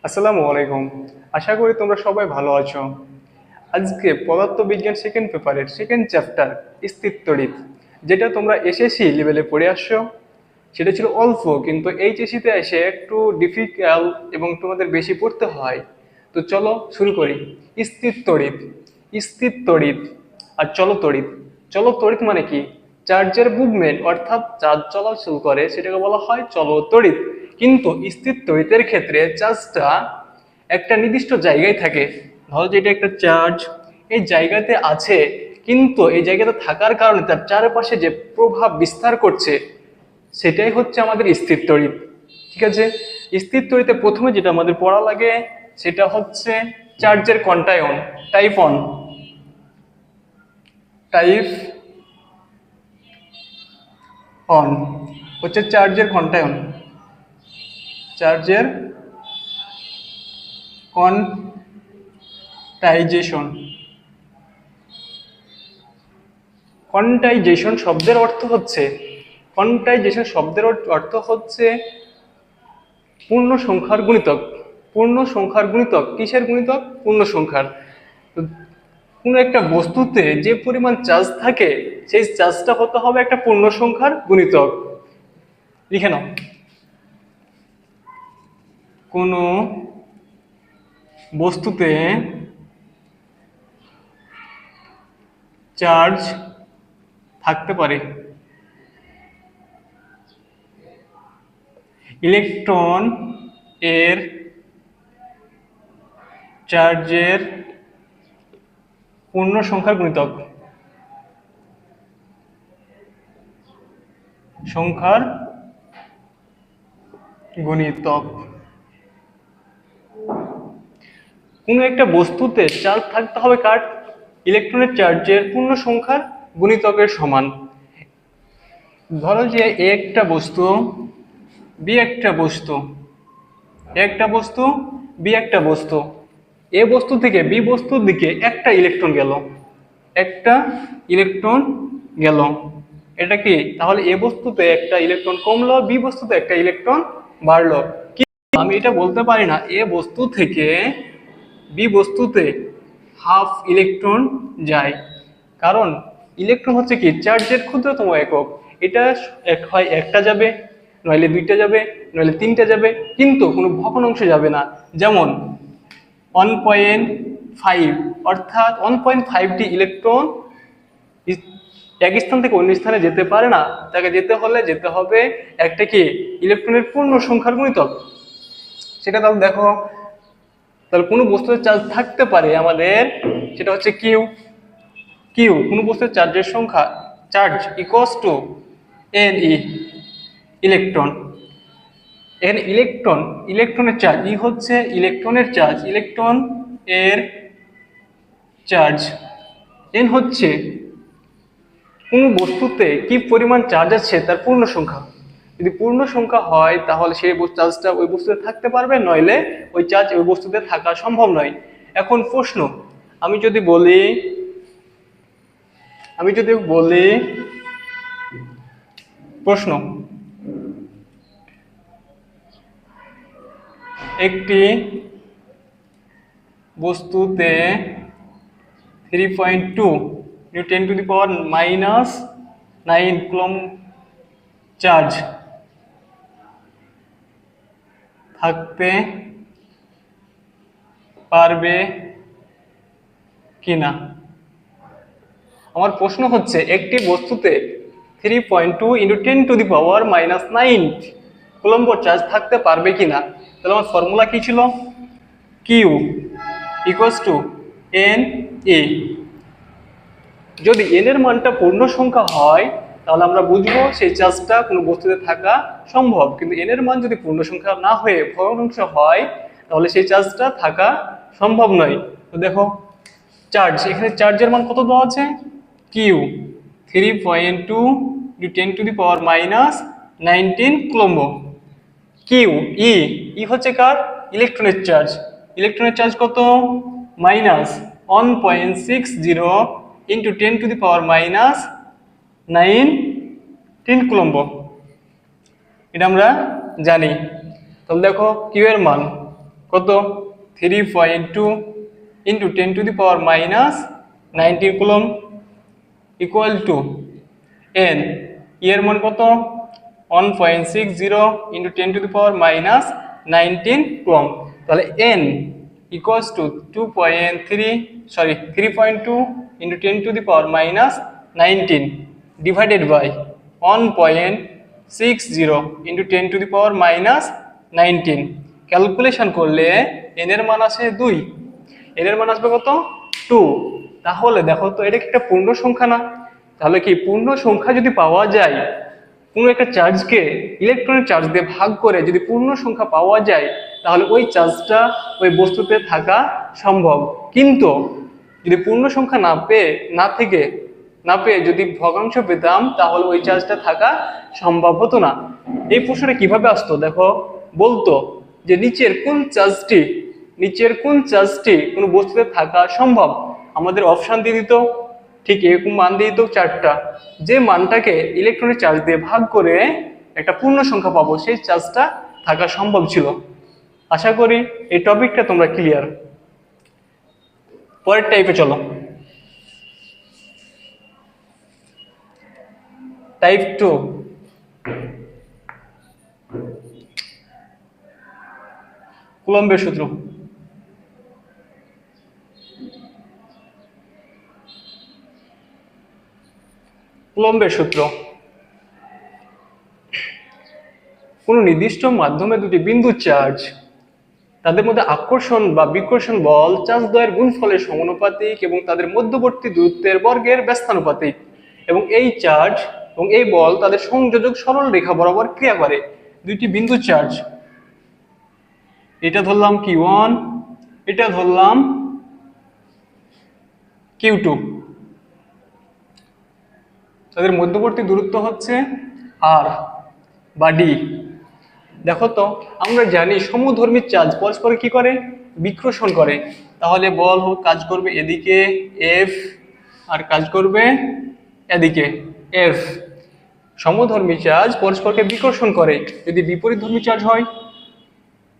আসসালামু আলাইকুম। আশা করি তোমরা সবাই ভালো আছো। আজকে পদার্থবিজ্ঞান সেকেন্ড পেপারের সেকেন্ড চ্যাপ্টার স্থিরতড়িৎ, যেটা তোমরা এসএসসি লেভেলে পড়ে আসছো, সেটা ছিল অল্প, কিন্তু এইচএসসিতে এসে একটু ডিফিকাল্ট এবং তোমাদের বেশি পড়তে হয়। তো চলো শুরু করি। স্থিরতড়িৎ, স্থিরতড়িৎ আর চলতড়িৎ। চলতড়িৎ মানে কি? চার্জের মুভমেন্ট, অর্থাৎ চার্জ চলাচল করে, সেটাকে বলা হয় চলতড়িৎ। কিন্তু স্থিরতড়িতের ক্ষেত্রে চার্জটা একটা নির্দিষ্ট জায়গায় থাকে। ধরো যে এটা একটা চার্জ এই জায়গাতে আছে, কিন্তু এই জায়গাতে থাকার কারণে তার চারপাশে যে প্রভাব বিস্তার করছে সেটাই হচ্ছে আমাদের স্থির তড়িৎ। ঠিক আছে, স্থির তড়িতে প্রথমে যেটা আমাদের পড়া লাগে সেটা হচ্ছে চার্জের কন্টায়ন, টাইপ অন, টাইপ অন হচ্ছে চার্জের কন্টায়ন, চার্জের কনটাইজেশন। কোয়ান্টাইজেশন শব্দের অর্থ হচ্ছে, কোয়ান্টাইজেশন শব্দের অর্থ হচ্ছে পূর্ণ সংখ্যার গুণিতক। পূর্ণ সংখ্যার গুণিতক কিসের গুণিতক? পূর্ণ সংখ্যার। তো কোনো একটা বস্তুতে যে পরিমাণ চার্জ থাকে সেই চার্জটা হতে হবে একটা পূর্ণ সংখ্যার গুণিতক। লিখে নাও, কোনো বস্তুতে চার্জ থাকতে পারে, ইলেকট্রন এর চার্জের পূর্ণ সংখ্যার গুণিতক, সংখ্যার গুণিতক। কোনো একটা বস্তুতে চার্জ থাকতে হবে কার? ইলেকট্রনের চার্জের পূর্ণ সংখ্যার গুণিতকের সমান। ধরো যে এ একটা বস্তু, বি একটা বস্তু, একটা বস্তু, বি একটা বস্তু। এ বস্তু থেকে বি বস্তুর দিকে একটা ইলেকট্রন গেল, একটা ইলেকট্রন গেল। এটা কি? তাহলে এ বস্তুতে একটা ইলেকট্রন কমলো, বি বস্তুতে একটা ইলেকট্রন বাড়লো। কিন্তু আমি এটা বলতে পারি না এ বস্তু থেকে বি বস্তুতে হাফ ইলেকট্রন যায়, কারণ ইলেকট্রন হচ্ছে কি চার্জের ক্ষুদ্রতম একক। এটা হয় একটা যাবে, নইলে দুইটা যাবে, নইলে তিনটা যাবে, কিন্তু কোনো ভগ্নাংশ যাবে না। যেমন 1.5, অর্থাৎ 1.5টি ইলেকট্রন এক স্থান থেকে অন্য স্থানে যেতে পারে না। তাকে যেতে হবে একটা কি ইলেকট্রনের পূর্ণ সংখ্যার গুণিতক। সেটা তাহলে দেখো, তাহলে কোনো বস্তুতে চার্জ থাকতে পারে আমাদের, সেটা হচ্ছে কিউ। কিউ কোনো বস্তুর চার্জের সংখ্যা, charge equals to N E, electron. এখানে ইলেকট্রন, ইলেকট্রনের চার্জ, ই হচ্ছে ইলেকট্রনের চার্জ, ইলেকট্রন এর চার্জ, এন হচ্ছে কোনো বস্তুতে কি পরিমাণ চার্জ আছে তার পূর্ণ সংখ্যা। যদি পূর্ণ সংখ্যা হয় তাহলে সেই চার্জটা ওই বস্তুতে থাকতে পারবে, নইলে ওই চার্জ ওই বস্তুতে থাকা সম্ভব নয়। এখন প্রশ্ন, আমি যদি বলি, আমি যদি বলি প্রশ্ন, একটি বস্তুতে 3.2 × 10⁻⁹ কুলম্ব চার্জ থাকতে পারবে কিনা। আমার প্রশ্ন হচ্ছে একটি বস্তুতে 3.2 × 10⁻⁹ কুলম্ব চার্জ থাকতে পারবে কিনা। তাহলে আমার ফর্মুলা কি ছিল? Q equals to N E. যদি এন এর মানটা পূর্ণ সংখ্যা হয় তাহলে আমরা বুঝবো সেই চার্জটা কোনো বস্তুতে থাকা সম্ভব, কিন্তু এন এর মান যদি পূর্ণ সংখ্যা না হয়ে ভগ্নাংশ হয় তাহলে সেই চার্জটা থাকা সম্ভব নয়। তো দেখো চার্জ, এখানে চার্জের মান কত দেওয়া আছে? Q 3.2 × 10⁻⁹ coulomb. Q E, E হচ্ছে কার? ইলেকট্রনের চার্জ। ইলেকট্রনের চার্জ কত? -1.60 × 10⁻⁹ কুলম্ব। এটা আমরা জানি। তাহলে দেখো কিউ এর মান কত 3.2 into 10⁻⁻19 coulomb equal to n, এর মান কত 1.60 ইন্টু 10⁻⁻19 কুলম। তাহলে n equals to 3.2 into 10⁻⁻19 divided by 1.60 into 10⁻⁻19। Calculation করলে n এর মান আসে 2, n এর মান আসবে কত 2। তাহলে দেখো তো এটা কি একটা পূর্ণ সংখ্যা না? তাহলে কি পূর্ণ সংখ্যা যদি পাওয়া যায়, কোনো একটা চার্জকে ইলেকট্রনিক চার্জ দিয়ে ভাগ করে যদি পূর্ণ সংখ্যা পাওয়া যায়, তাহলে ওই চার্জটা ওই বস্তুতে থাকা সম্ভব। কিন্তু যদি পূর্ণ সংখ্যা না পেয়ে যদি ভগ্নাংশ পেতাম, তাহলে ওই চার্জটা থাকা সম্ভব হতো না। এই প্রশ্নটা কিভাবে আসতো দেখো, বলতো যে নিচের কোন চার্জটি কোনো বস্তুতে থাকা সম্ভব, আমাদের অপশন দিয়ে দিত, ঠিক এরকম মান দিয়ে দিত 4টা, যে মানটাকে ইলেকট্রনিক চার্জ দিয়ে ভাগ করে একটা পূর্ণ সংখ্যা পাবো সেই চার্জটা থাকা সম্ভব ছিল। আশা করি এই টপিকটা তোমরা ক্লিয়ার। পরের টাইপে চলো, টাইপ 2। কুলম্বের সূত্র। কুলম্বের সূত্র, কোনো নির্দিষ্ট মাধ্যমে দুটি বিন্দু চার্জ, তাদের মধ্যে আকর্ষণ বা বিকর্ষণ বল চার্জ দ্বয়ের গুণফলের সমানুপাতিক এবং তাদের মধ্যবর্তী দূরত্বের বর্গের ব্যস্তানুপাতিক, এবং এই চার্জ এবং এই বল তাদের সংযোজক সরল রেখা বরাবর ক্রিয়া করে। দুইটি বিন্দু চার্জ, এটা ধরলাম Q1, এটা ধরলাম Q2, তাদের মধ্যবর্তী দূরত্ব হচ্ছে R বা D। দেখো তো আমরা জানি সমধর্মী চার্জ পরস্পর কি করে, বিকর্ষণ করে। তাহলে বল কাজ করবে এদিকে F আর কাজ করবে এদিকে F। সমধর্মী চার্জ পরস্পরকে বিকর্ষণ করে। যদি বিপরীতধর্মী চার্জ হয়,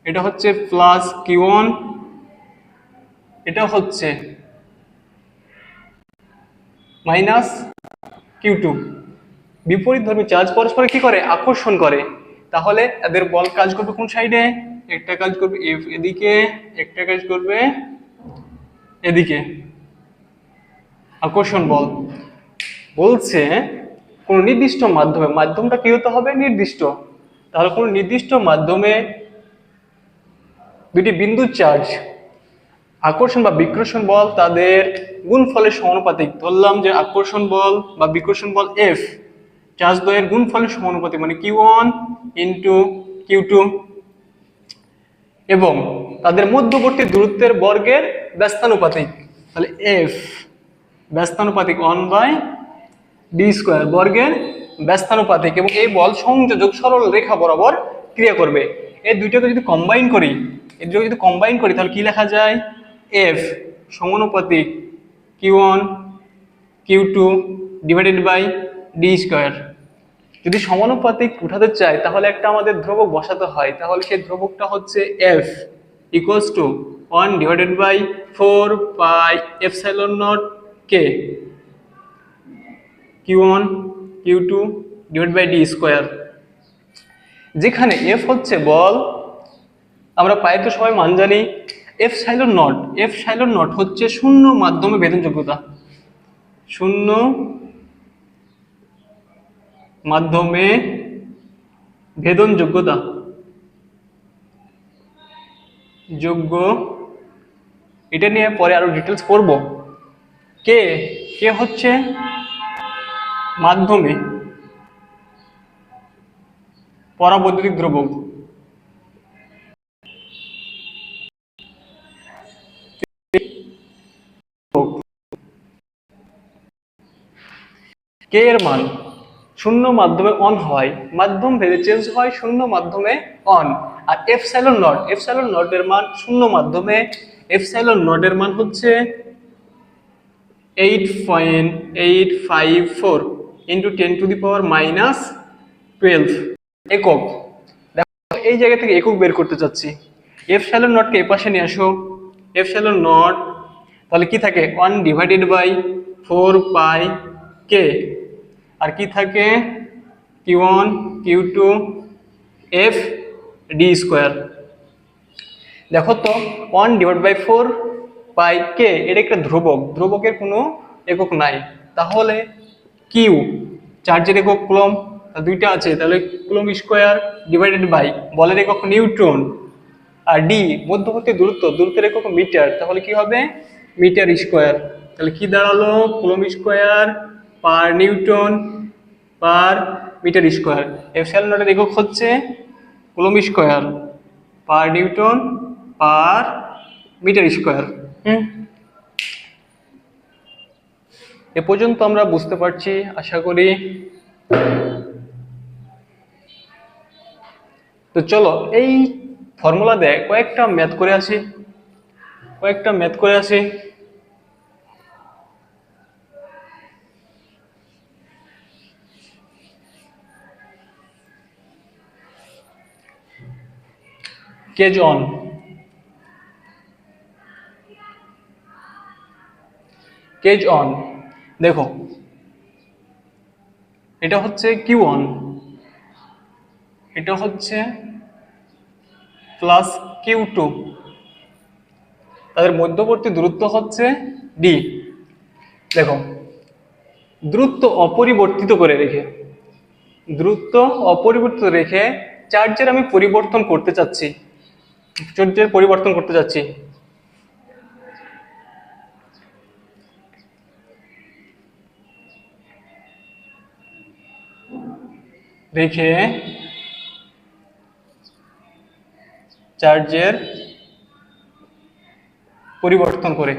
এটা হচ্ছে প্লাস Q1, এটা হচ্ছে মাইনাস Q2। বিপরীতধর্মী চার্জ পরস্পর কি করে, আকর্ষণ করে। তাহলে এদের বল কাজ করবে কোন সাইডে, একটা কাজ করবে F এদিকে, একটা কাজ করবে এদিকে, আকর্ষণ বল। বলছে কোন নির্দিষ্ট মাধ্যমে, মাধ্যমটা কি হতে হবে, নির্দিষ্ট। তাহলে কোন নির্দিষ্ট মাধ্যমে দুটি বিন্দু চার্জ আকর্ষণ বা বিকর্ষণ বল তাদের গুণফলের সমানুপাতিক। ধরলাম যে আকর্ষণ বল বা বিকর্ষণ বল F চার্জ দ্বয়ের গুণফলের সমানুপাতিক, মানে Q1 ইন্টু Q2, এবং তাদের মধ্যবর্তী দূরত্বের বর্গের ব্যস্তানুপাতিক। তাহলে F ব্যস্তানুপাতিক 1/d² বর্গের ব্যস্তানুপাতিক, এবং এই বল সংযোজক সরল রেখা বরাবর ক্রিয়া করবে। এই দুইটাকে যদি কম্বাইন করি, তাহলে কি লেখা যায়, F সমানুপাতিক Q1 Q2 divided by d²। যদি সমানুপাতিক উঠাতে চাই তাহলে একটা আমাদের ধ্রুবক বসাতে হয়। তাহলে সেই ধ্রুবকটা হচ্ছে F equals to 1/4πε0k Q1 Q2 divide by d²। যেখানে F হচ্ছে বল, আমরা পাই তো সবাই মান জানি, এপসাইলন নট হচ্ছে শূন্য মাধ্যমে ভেদনযোগ্যতা, শূন্য মাধ্যমে ভেদনযোগ্যতা যোগ্য। এটা নিয়ে পরে আরো ডিটেলস পড়ব। কে হচ্ছে মাধ্যমে পরাবৈদ্যুতিক ধ্রুবক। কে এর মান শূন্য মাধ্যমে অন হয়, মাধ্যম ভেদে চেঞ্জ হয় শূন্য মাধ্যমে অন। আর এপসাইলন নট এর মান শূন্য মাধ্যমে, এপসাইলন নট এর মান হচ্ছে 8.854 ইন্টু 10⁻⁻12 একক। দেখো এই জায়গা থেকে একক বের করতে চাচ্ছি। এপসাইলন নটকে এই পাশে নিয়ে আসো, এপসাইলন নট তাহলে কি থাকে 1/4πk, আর কি থাকে Q1 Q2 F d square. দেখো তো 1/4πk এটা একটা ধ্রুবক, ধ্রুবকের কোনো একক নাই, তাহলে কিউ চার্জের একক কুলম্ব, দুইটা আছে, তাহলে কুলম্ব স্কোয়ার ডিভাইডেড বাই বলের একক নিউটন, আর ডি মধ্যবর্তী দূরত্ব, দূরত্বের একক মিটার, তাহলে কি হবে মিটার স্কোয়ার। তাহলে কি দাঁড়ালো coulomb square per newton per metre square. Epsilon নটের একক হচ্ছে coulomb square per newton per metre square. এ পর্যন্ত আমরা বুঝতে পারছি আশা করি। তো চলো এই ফর্মুলা দিয়ে কয়েকটা ম্যাথ করে আসি। কেজ অন দেখো এটা হচ্ছে Q1, এটা হচ্ছে প্লাস Q2, তাদের মধ্যবর্তী দূরত্ব হচ্ছে ডি। দেখো দূরত্ব অপরিবর্তিত রেখে চার্জের আমি পরিবর্তন করতে চাচ্ছি, রেখে চার্জের পরিবর্তন করে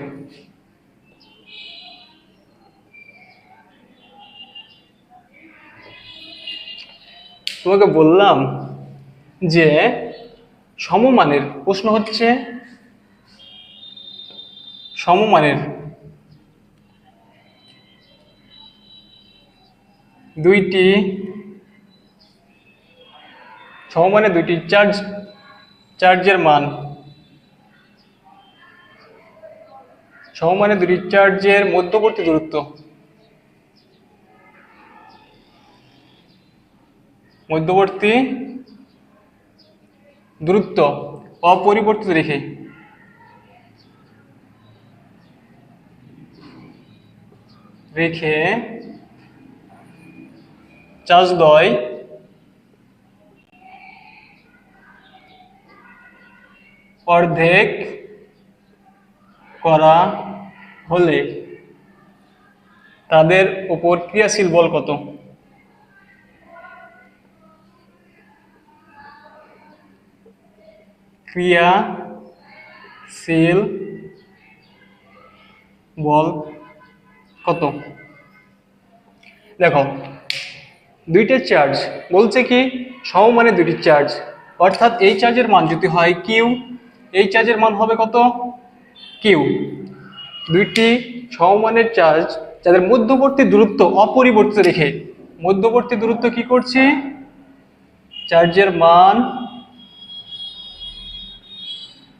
তোমাকে বললাম যে সমমানের, প্রশ্ন হচ্ছে সমমানের দুইটি চার্জের মান, সমমানের দুটি চার্জের মধ্যবর্তী দূরত্ব অপরিবর্তিত রেখে চার্জদ্বয় অর্ধেক করা হলে তাদের উপর ক্রিয়াশীল বল কত? ক্রিয়াশীল বল কত? দেখো দুইটা চার্জ বলছে কি সমমানের দুটি চার্জ, অর্থাৎ এই চার্জের মান যদি হয় কিউ, এই চার্জের মান হবে কত কিউ। দুইটি সমমানের চার্জ যাদের মধ্যবর্তী দূরত্ব অপরিবর্তিত রেখে, মধ্যবর্তী দূরত্ব কি করছি চার্জের মান,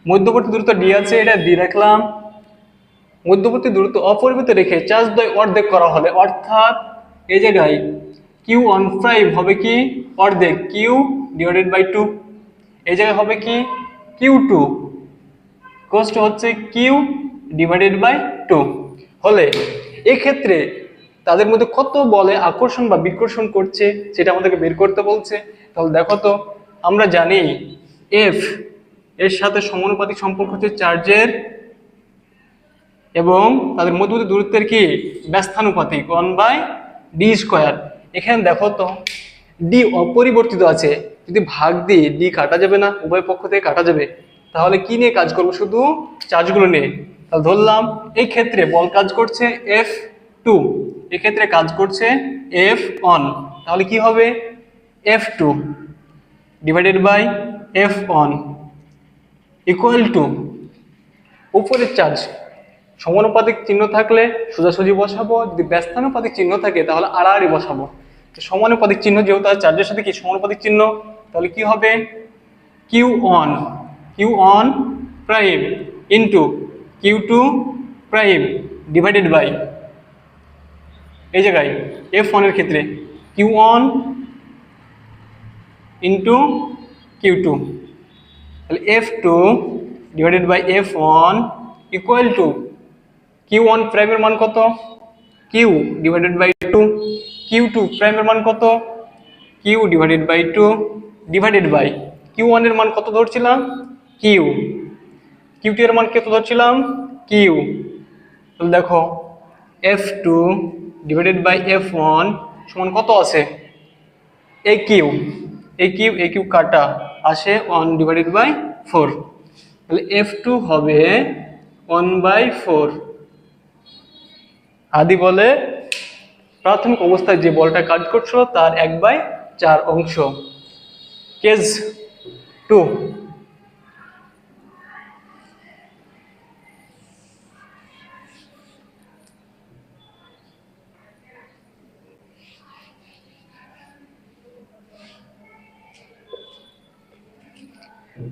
মধ্যবর্তী দূরত্ব ডি আছে, এটা ডি রাখলাম, মধ্যবর্তী দূরত্ব অপরিবর্তিত রেখে চার্জ দ্বয় অর্ধেক করা হলে, অর্থাৎ এই জায়গায় Q15 হবে কি অর্ধেক কিউ ডিভাইডেড বাই 2, এই জায়গায় হবে কি Q2 কষ্ট হচ্ছে কিউ ডিভাইডেড বাই 2 হলে এক্ষেত্রে তাদের মধ্যে কত বলে আকর্ষণ বা বিকর্ষণ করছে সেটা আমাদেরকে বের করতে বলছে। তাহলে দেখো তো আমরা জানি এফ এর সাথে সমানুপাতিক সম্পর্ক হচ্ছে চার্জের এবং তাদের মধ্যবর্তী দূরত্বের কি ব্যস্তানুপাতিক 1/d²। এখানে দেখো তো ডি অপরিবর্তিত আছে, যদি ভাগ দিই ডি কাটা যাবে না, উভয় পক্ষ থেকে কাটা যাবে, তাহলে কি নিয়ে কাজ করবো শুধু চার্জগুলো নিয়ে। তাহলে ধরলাম এই ক্ষেত্রে বল কাজ করছে F2, এক্ষেত্রে কাজ করছে F1, তাহলে কি হবে F2 divided by F1 equal to উপরের চার্জ সমানুপাতিক চিহ্ন থাকলে সোজাসুজি বসাবো, যদি ব্যস্তানুপাতিক চিহ্ন থাকে তাহলে আড়াআড়ি বসাবো। সমানুপাতিক চিহ্ন যেহেতু চার্জের সাথে কি সমানুপাতিক চিহ্ন, তাহলে কি হবে Q1 Q1 prime into Q2 prime divided by, এই জায়গায় F1 এর ক্ষেত্রে Q1 ইন্টু Q2, তাহলে F2 divided by F1 equal to Q1 প্রাইমের মান কত, Q ডিভাইডেড বাই 2, Q2 প্রাইমের মান কত, Q divided by 2 divided by Q1 এর মান কত ধরছিলাম, Q, Q2 এর মান কত ধরছিলাম, Q। তাহলে দেখো F2 ডিভাইডেড বাই F1 সমান কত আছে, এই কিউ কাটা আসে 1 ডিভাইডেড বাই 4, তাহলে F2 হবে 1/4। আদি বলে প্রাথমিক অবস্থায় যে বলটা কাজ করছিল তার 1/4 অংশ। কেস 2,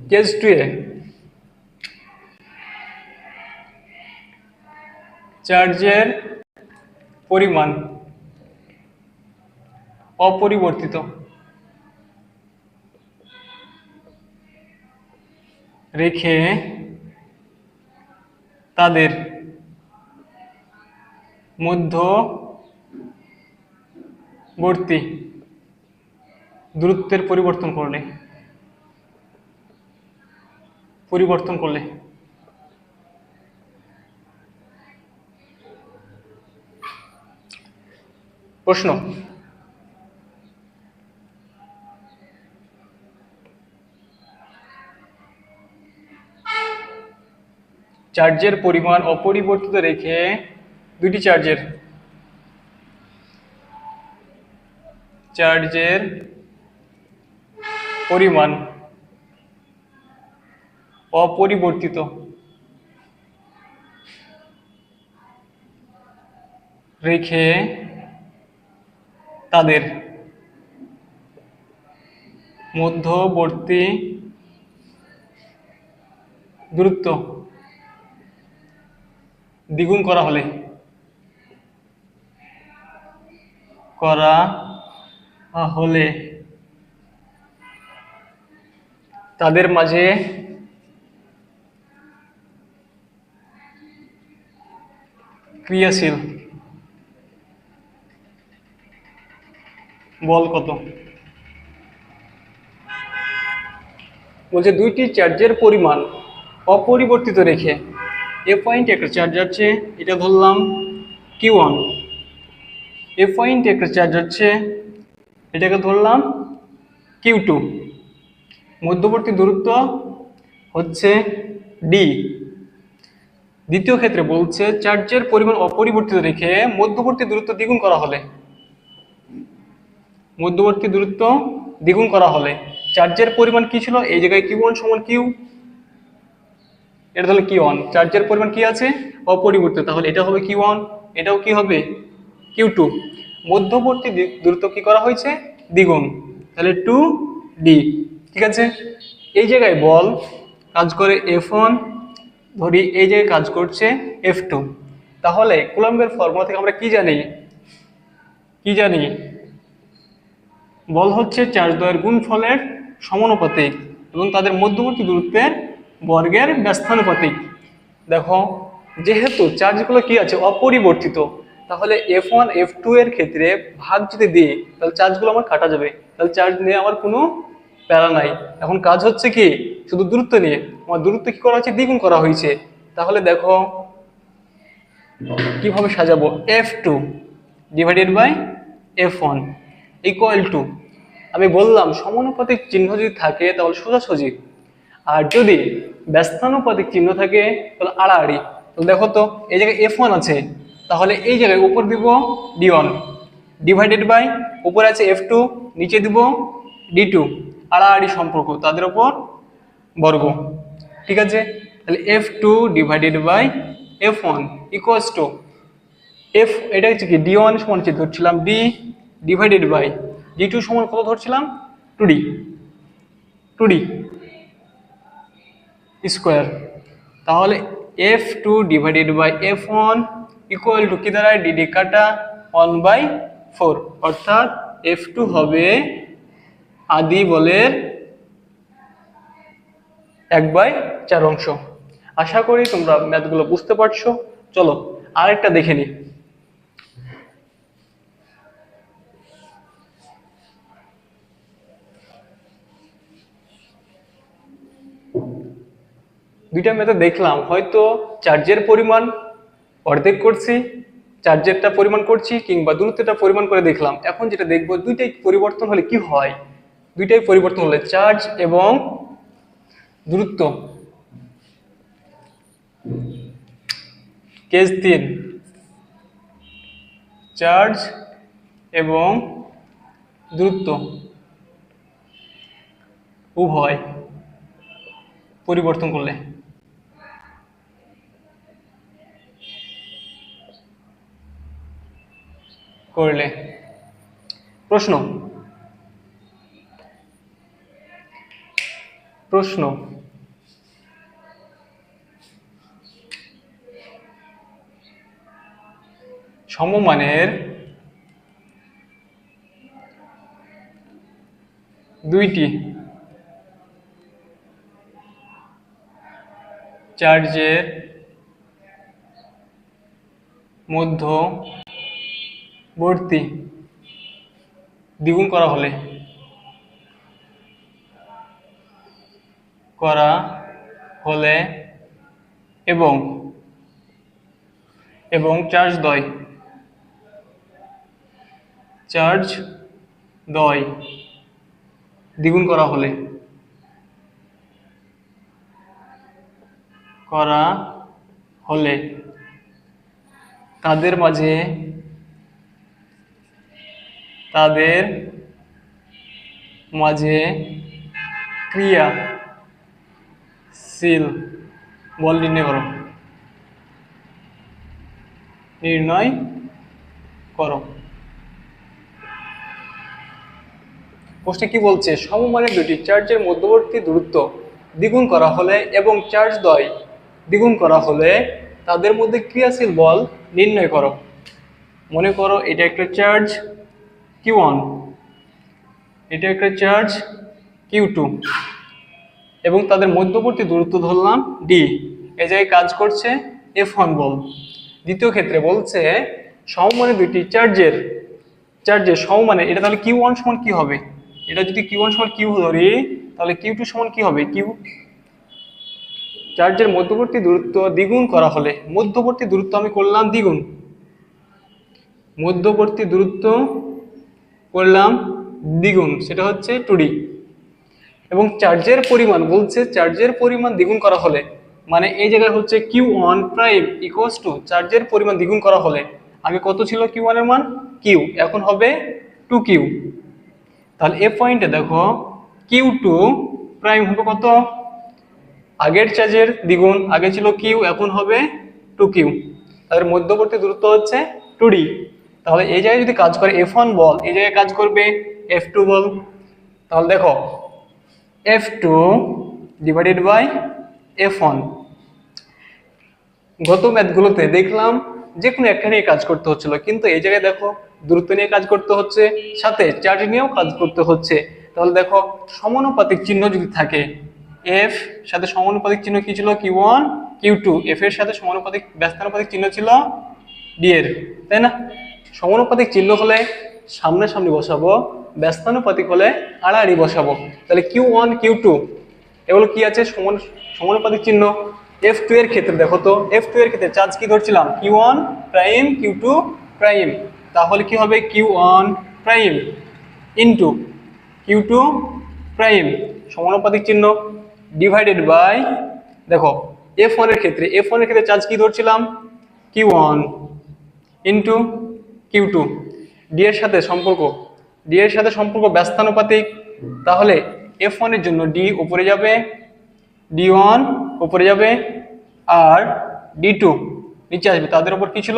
কেস 2 এ চার্জের পরিমাণ অপরিবর্তিত রেখে তাদের মধ্যবর্তী দূরত্বের পরিবর্তন করলে প্রশ্ন, চার্জের পরিমাণ অপরিবর্তিত রেখে দুটি চার্জের পরিমাণ অপরিবর্তিত রেখে তাদের মধ্যবর্তী দূরত্ব দ্বিগুণ করা হলে তাদের মাঝে ক্রিয়াশীল বল কত। বলছে দুইটি চার্জের পরিমাণ অপরিবর্তিত রেখে এ পয়েন্টে একটা চার্জ আছে, এটা ধরলাম Q1, এ পয়েন্টে একটা চার্জ আছে, এটাকে ধরলাম Q2, মধ্যবর্তী দূরত্ব হচ্ছে D। দ্বিতীয় ক্ষেত্রে বলছে চার্জের পরিমাণ অপরিবর্তিত রেখে মধ্যবর্তী দূরত্ব দ্বিগুণ করা হলে চার্জের পরিমাণ কি ছিল, এই জায়গায় Q1 সমান Q, এটা তাহলে Q1, চার্জের পরিমাণ কি আছে অপরিবর্তিত, তাহলে এটা হবে Q1, এটাও কি হবে Q2, মধ্যবর্তী দূরত্ব কি করা হয়েছে দ্বিগুণ, তাহলে 2D। ঠিক আছে, এই জায়গায় বল কাজ করে F1, ধরি এই জায়গায় কাজ করছে F2, তাহলে কুলম্বের ফর্মুলা থেকে আমরা কি জানি বল হচ্ছে চার্জ দ্বয়ের গুণফলের সমানুপাতিক এবং তাদের মধ্যবর্তী দূরত্বের বর্গের ব্যস্তানুপাতিক। দেখো যেহেতু চার্জগুলো কি আছে অপরিবর্তিত, তাহলে F1 F2 এর ক্ষেত্রে ভাগ যদি দিই তাহলে চার্জগুলো আমার কাটা যাবে, তাহলে চার্জ নিয়ে আমার কোনো প্যারা নাই। এখন কাজ হচ্ছে কি শুধু দূরত্ব নিয়ে, আমার দূরত্ব কি করা হয়েছে দ্বিগুণ করা হয়েছে, তাহলে দেখো কিভাবে সাজাবো, F2 divided by F1 equal two, আমি বললাম সমানুপাতিক চিহ্ন যদি থাকে তাহলে সোজাসুজি, আর যদি ব্যস্তানুপাতিক চিহ্ন থাকে তাহলে আড়াআড়ি। তাহলে দেখো তো এই জায়গায় F1 আছে, তাহলে এই জায়গায় উপর দিব D1 ডিভাইডেড বাই উপরে আছে F2, নিচে দিব D2, আড়াআড়ি সম্পর্ক তাদের উপর বর্গ। ঠিক আছে, তাহলে F2 divided by F1 equals to এটা হচ্ছে কি D1 সমান কি ধরছিলাম D ডিভাইডেড বাই D2 সমান কত ধরছিলাম 2D। স্কোয়ার। তাহলে F2 divided by F1 equal two কি দাঁড়ায়, ডিডি কাটা 1/4, অর্থাৎ F2 হবে আদি বলের 1/4 অংশ। আশা করি তোমরা ম্যাথগুলো বুঝতে পারছো। চলো আরেকটা দেখে নিই। দুইটা ম্যাথে দেখলাম হয়তো চার্জের পরিমাণ অর্ধেক করছি, চার্জেরটা পরিমাণ করছি, কিংবা দূরত্বটা পরিমাণ করে দেখলাম। এখন যেটা দেখবো দুইটাই পরিবর্তন হলে কি হয়, দুইটাই পরিবর্তন হলে চার্জ এবং দূরত্ব। কেস 3, চার্জ এবং দূরত্ব উভয় পরিবর্তন করলে প্রশ্ন সমমানের দুইটি চার্জের মধ্যবর্তী দ্বিগুণ করা হলে এবং চার্জ দ্বয় দ্বিগুণ করা হলে তাদের মাঝে ক্রিয়াশীল বল নির্ণয় করো। প্রশ্নে কি বলছে, সমমানের দুটি চার্জের মধ্যবর্তী দূরত্ব দ্বিগুণ করা হলে এবং চার্জ দ্বয় দ্বিগুণ করা হলে তাদের মধ্যে ক্রিয়াশীল বল নির্ণয় করো। মনে করো এটা একটা চার্জ Q1, এটা একটা চার্জ Q2 এবং তাদের মধ্যবর্তী দূরত্ব ধরলাম D। এই জায়গায় কাজ করছে F1 বল। দ্বিতীয় ক্ষেত্রে বলছে সমমানের দুইটি চার্জের সমমানের, এটা তাহলে Q1 সমান কি হবে, এটা যদি Q1 সমান Q ধরি তাহলে Q2 সমান কি হবে, Q। চার্জের মধ্যবর্তী দূরত্ব দ্বিগুণ করা হলে, মধ্যবর্তী দূরত্ব আমি করলাম দ্বিগুণ, মধ্যবর্তী দূরত্ব করলাম দ্বিগুণ, সেটা হচ্ছে 2D। এবং চার্জের পরিমাণ বলছে চার্জের পরিমাণ দ্বিগুণ করা হলে, মানে এই জায়গায় হচ্ছে Q1 প্রাইম ইকুয়ালস টু চার্জের পরিমাণ দ্বিগুণ করা হলে, আগে কত ছিল Q1 এর মান Q, এখন হবে 2Q। তাহলে এ পয়েন্টে দেখো Q2 প্রাইম হবে কত, আগের চার্জের দ্বিগুণ, আগে ছিল Q এখন হবে 2Q। তাদের মধ্যবর্তী দূরত্ব হচ্ছে 2D। তাহলে এই জায়গায় যদি কাজ করে F1 বল, এই জায়গায় কাজ করবে F2 বল। তাহলে দেখো F2 ডিভাইডেড বাই F1। গত ম্যাথগুলোতে দেখলাম যে কোনো একটা নিয়ে কাজ করতে হচ্ছিল, কিন্তু এই জায়গায় দেখো দূরত্ব নিয়ে কাজ করতে হচ্ছে, সাথে চার্জ নিয়েও কাজ করতে হচ্ছে। তাহলে দেখো সমানুপাতিক চিহ্ন যদি থাকে, F সাথে সমানুপাতিক চিহ্ন কি ছিল Q1 Q2, F এর সাথে সমানুপাতিক ব্যস্তানুপাতিক চিহ্ন ছিল D এর, তাই না? সমানুপাতিক চিহ্ন হলে সামনাসামনি বসাবো, ব্যস্তানুপাতিক হলে আড়াআড়ি বসাবো। তাহলে Q1 Q2 এগুলো কি আছে, সমানুপাতিক চিহ্ন। F2 এর ক্ষেত্রে দেখো তো, F2 এর ক্ষেত্রে চার্জ কি ধরছিলাম, Q1 প্রাইম Q2 প্রাইম। তাহলে কি হবে Q1 prime into Q2 prime সমানুপাতিক চিহ্ন ডিভাইডেড বাই, দেখো F1 এর ক্ষেত্রে চার্জ কি ধরছিলাম Q1 ইন্টু Q2। D এর সাথে সম্পর্ক ব্যস্তানুপাতিক। তাহলে F1 এর জন্য D উপরে যাবে, D1 উপরে যাবে, আর D2 নিচে আসবে, তাদের উপর কি ছিল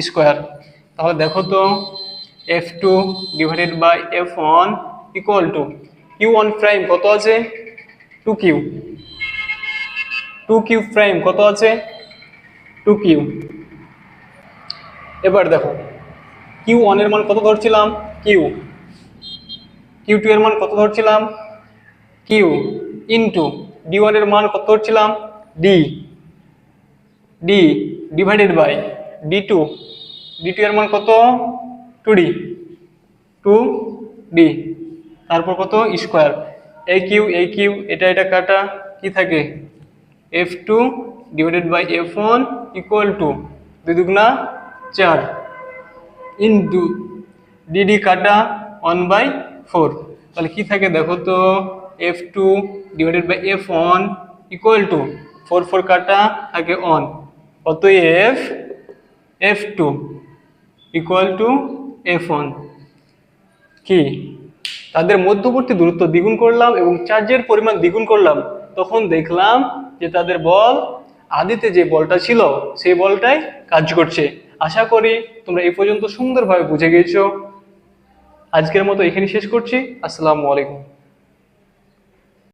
স্কোয়ার। তাহলে দেখো তো F2 divided by F1 equal to Q1 prime কত আছে 2Q, 2q প্রাইম কত আছে 2q। এবার দেখো q1 এর মান কত ধরছিলাম q2 এর মান কত ধরছিলাম q ইনটু d1 এর মান কত ধরছিলাম d ডিভাইডেড বাই d2 এর মান কত 2d তারপর কত স্কোয়ার এই কিউ এটা কাটা কি থাকে f2 divided by f1 equal two 2 দুগুণা 4 ইনটু ডিডি কাটা 1/4। তাহলে কি থাকে দেখো তো f2 divided by f1 equal two 4 কাটা থাকে 1, অতএব f2 ইকুয়াল টু f1 কি তাদের মধ্যবর্তী দূরত্ব দ্বিগুণ করলাম এবং চার্জের পরিমাণ দ্বিগুণ করলাম, তখন দেখলাম যে তাদের বল আদিতে যে বলটা ছিল সেই বলটাই কাজ করছে। আশা করি তোমরা এই পর্যন্ত সুন্দরভাবে বুঝে গিয়েছো। আজকের মতো এখানে শেষ করছি। আসসালামু আলাইকুম।